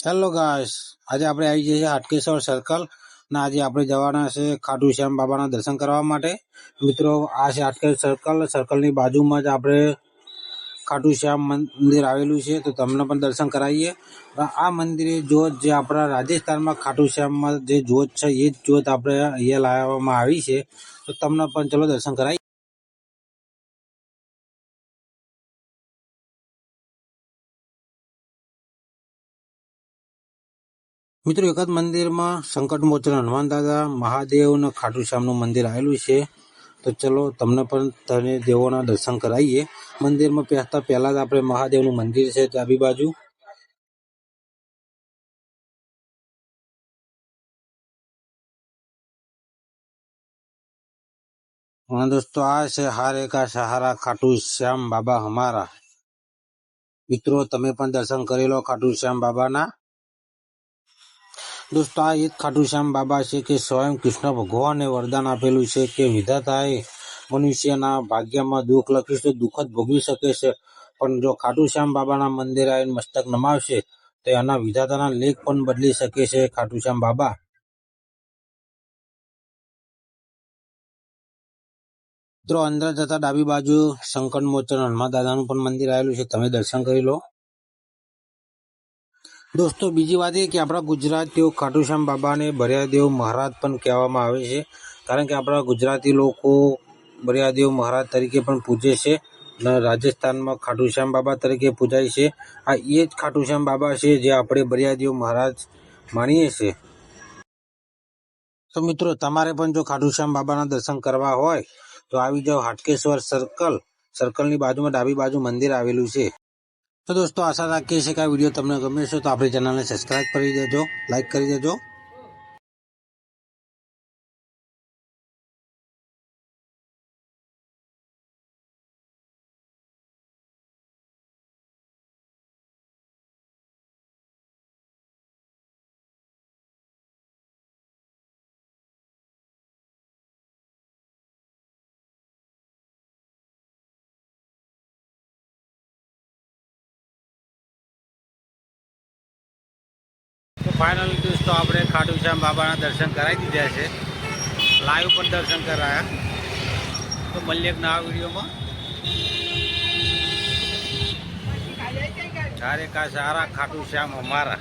Hello guys, આજે આપણે આવી જઈએ હાટકેશ્વર સર્કલ ને આજે આપણે જવાના છે ખાટુ શ્યામ બાબાના દર્શન કરવા માટે। મિત્રો, આ છે હાટકેશ્વર સર્કલની બાજુમાં જ આપણે ખાટુ શ્યામ મંદિર આવેલું છે, તો તમને પણ દર્શન કરાવીએ। આ મંદિરે જ્યોત જે આપણા રાજસ્થાનમાં ખાટુ શ્યામમાં જે જ્યોત છે એ જ જ્યોત આપણે અહીંયા લાવવામાં આવી છે, તો તમને પણ ચલો દર્શન કરાવીએ। મિત્રો, એક જ મંદિરમાં સંકટ મોચન હનુમાન દાદા, મહાદેવ અને ખાટુ શ્યામનું મંદિર આવેલું છે, તો ચલો તમને પણ ત્રણેય દેવોના દર્શન કરાવીએ। મંદિરમાં પહેતા પહેલા જ આપણે મહાદેવનું મંદિર છે ડાબી બાજુ। અને દોસ્તો, આ છે હારે કા સહારા ખાટુ શ્યામ બાબા હમારા। મિત્રો, તમે પણ દર્શન કરી લો ખાટુ શ્યામ બાબાના। દોસ્તો, આ એ જ ખાટુ શ્યામ બાબા છે કે સ્વયં કૃષ્ણ ભગવાને વરદાન આપેલું છે કે વિધાતાએ મનુષ્યના ભાગ્યમાં દુઃખ લખ્યું છે, દુઃખ જ ભોગવી શકે છે, પણ જો ખાટુ શ્યામ બાબાના મંદિરે આવીને મસ્તક નમાવશે તો એના વિધાતાના લેખ પણ બદલી શકે છે ખાટુ શ્યામ બાબા। મિત્રો, અંદર જતા ડાબી બાજુ સંકટ મોચન હનુમાન દાદાનું પણ મંદિર આવેલું છે, તમે દર્શન કરી લો। દોસ્તો, બીજી વાત એ કે આપણા ગુજરાતીઓ ખાટુ શ્યામ બાબાને બરિયાદેવ મહારાજ પણ કહેવામાં આવે છે, કારણ કે આપણા ગુજરાતી લોકો બરિયાદેવ મહારાજ તરીકે પણ પૂજે છે અને રાજસ્થાનમાં ખાટુ શ્યામ બાબા તરીકે પૂજાય છે। આ એ જ ખાટુ શ્યામ બાબા છે જે આપણે બરિયાદેવ મહારાજ માનીએ છીએ। તો મિત્રો, તમારે પણ જો ખાટુ શ્યામ બાબાના દર્શન કરવા હોય તો આવી જાઓ હાટકેશ્વર સર્કલની બાજુમાં ડાબી બાજુ મંદિર આવેલું છે। તો દોસ્તો, આશા રાખીએ છીએ કે આ વિડીયો તમને ગમે છે, તો આપણી ચેનલને સબસ્ક્રાઈબ કરી દેજો, લાઈક કરી દેજો। તો ફાઇનલી દોસ્તો, આપણે ખાટુ શ્યામ બાબાના દર્શન કરાવી દીધા છે, લાઈવ પણ દર્શન કરાયા। તો મળીએ એક નવા વિડીયોમાં। હારે કા સહારા ખાટુ શ્યામ અમારા।